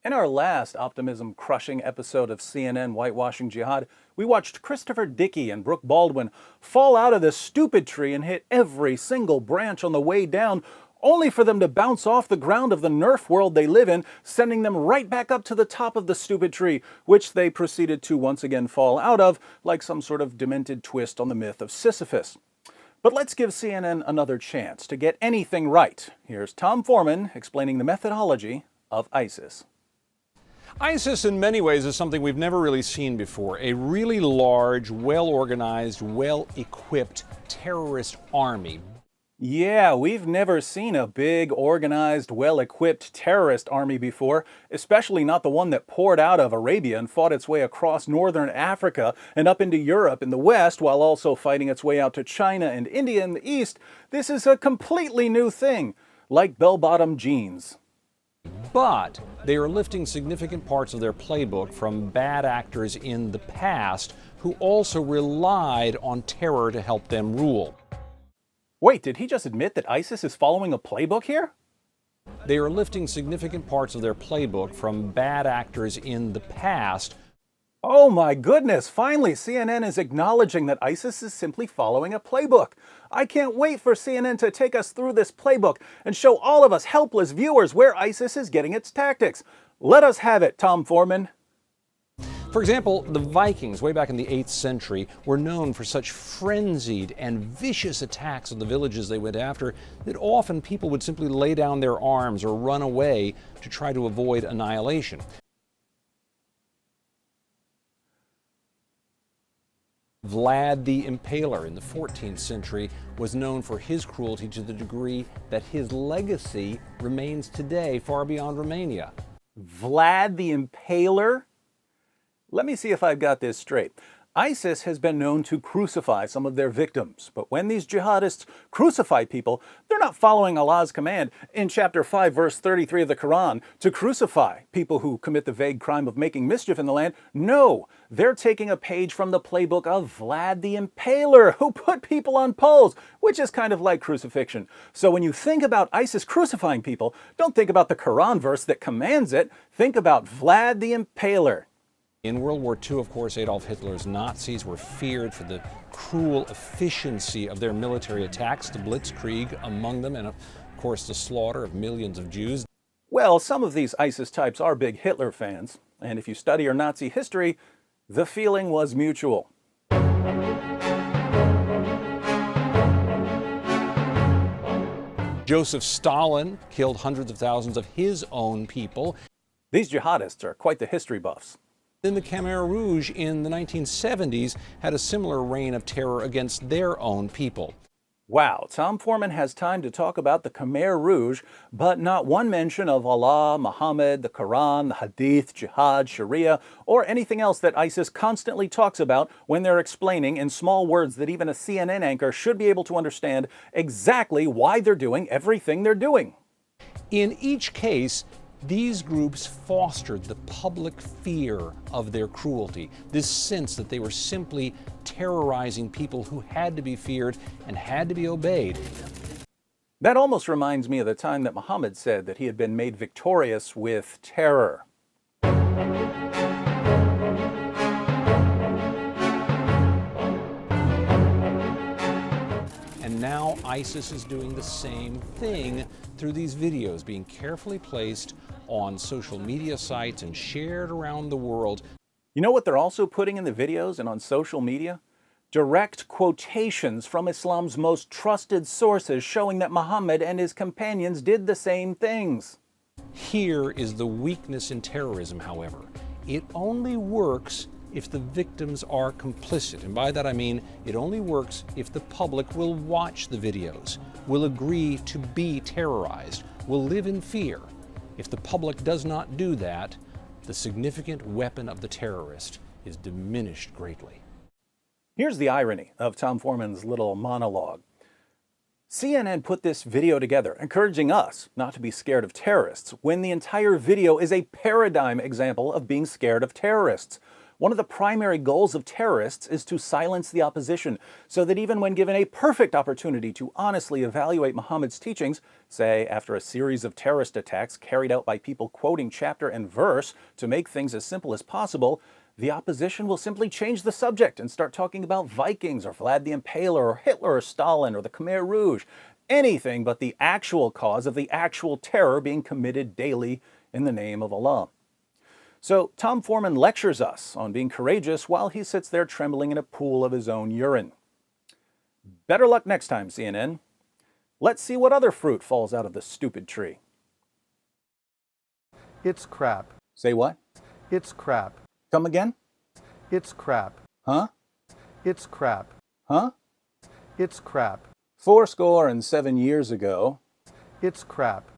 In our last optimism-crushing episode of CNN Whitewashing Jihad, we watched Christopher Dickey and Brooke Baldwin fall out of this stupid tree and hit every single branch on the way down, only for them to bounce off the ground of the Nerf world they live in, sending them right back up to the top of the stupid tree, which they proceeded to once again fall out of, like some sort of demented twist on the myth of Sisyphus. But let's give CNN another chance to get anything right. Here's Tom Foreman explaining the methodology of ISIS. ISIS in many ways is something we've never really seen before. A really large, well-organized, well-equipped terrorist army. Yeah, we've never seen a big, organized, well-equipped terrorist army before, especially not the one that poured out of Arabia and fought its way across northern Africa and up into Europe in the west, while also fighting its way out to China and India in the east. This is a completely new thing, like bell-bottom jeans. But they are lifting significant parts of their playbook from bad actors in the past who also relied on terror to help them rule. Wait, did he just admit that ISIS is following a playbook here? They are lifting significant parts of their playbook from bad actors in the past. Oh my goodness, finally CNN is acknowledging that ISIS is simply following a playbook. I can't wait for CNN to take us through this playbook and show all of us helpless viewers where ISIS is getting its tactics. Let us have it, Tom Foreman. For example, the Vikings, way back in the 8th century, were known for such frenzied and vicious attacks on the villages they went after that often people would simply lay down their arms or run away to try to avoid annihilation. Vlad the Impaler in the 14th century was known for his cruelty to the degree that his legacy remains today far beyond Romania. Vlad the Impaler? Let me see if I've got this straight. ISIS has been known to crucify some of their victims, but when these jihadists crucify people, they're not following Allah's command in chapter 5, verse 33 of the Quran to crucify people who commit the vague crime of making mischief in the land. No, they're taking a page from the playbook of Vlad the Impaler, who put people on poles, which is kind of like crucifixion. So when you think about ISIS crucifying people, don't think about the Quran verse that commands it. Think about Vlad the Impaler. In World War II, of course, Adolf Hitler's Nazis were feared for the cruel efficiency of their military attacks, the Blitzkrieg among them, and of course the slaughter of millions of Jews. Well, some of these ISIS types are big Hitler fans, and if you study your Nazi history, the feeling was mutual. Joseph Stalin killed hundreds of thousands of his own people. These jihadists are quite the history buffs. Then the Khmer Rouge in the 1970s had a similar reign of terror against their own people. Wow, Tom Foreman has time to talk about the Khmer Rouge, but not one mention of Allah, Muhammad, the Quran, the Hadith, Jihad, Sharia, or anything else that ISIS constantly talks about when they're explaining in small words that even a CNN anchor should be able to understand exactly why they're doing everything they're doing. In each case, these groups fostered the public fear of their cruelty, this sense that they were simply terrorizing people who had to be feared and had to be obeyed. That almost reminds me of the time that Muhammad said that he had been made victorious with terror. And now ISIS is doing the same thing through these videos being carefully placed on social media sites and shared around the world. You know what they're also putting in the videos and on social media? Direct quotations from Islam's most trusted sources showing that Muhammad and his companions did the same things. Here is the weakness in terrorism, however. It only works if the victims are complicit. And by that I mean it only works if the public will watch the videos, will agree to be terrorized, will live in fear. If the public does not do that, the significant weapon of the terrorist is diminished greatly. Here's the irony of Tom Foreman's little monologue. CNN put this video together, encouraging us not to be scared of terrorists, when the entire video is a paradigm example of being scared of terrorists. One of the primary goals of terrorists is to silence the opposition, so that even when given a perfect opportunity to honestly evaluate Muhammad's teachings, say after a series of terrorist attacks carried out by people quoting chapter and verse to make things as simple as possible, the opposition will simply change the subject and start talking about Vikings or Vlad the Impaler or Hitler or Stalin or the Khmer Rouge, anything but the actual cause of the actual terror being committed daily in the name of Allah. So Tom Foreman lectures us on being courageous while he sits there trembling in a pool of his own urine. Better luck next time, CNN. Let's see what other fruit falls out of the stupid tree. It's crap. Say what? It's crap. Come again? It's crap. Huh? It's crap. Huh? It's crap. 70 years ago. It's crap.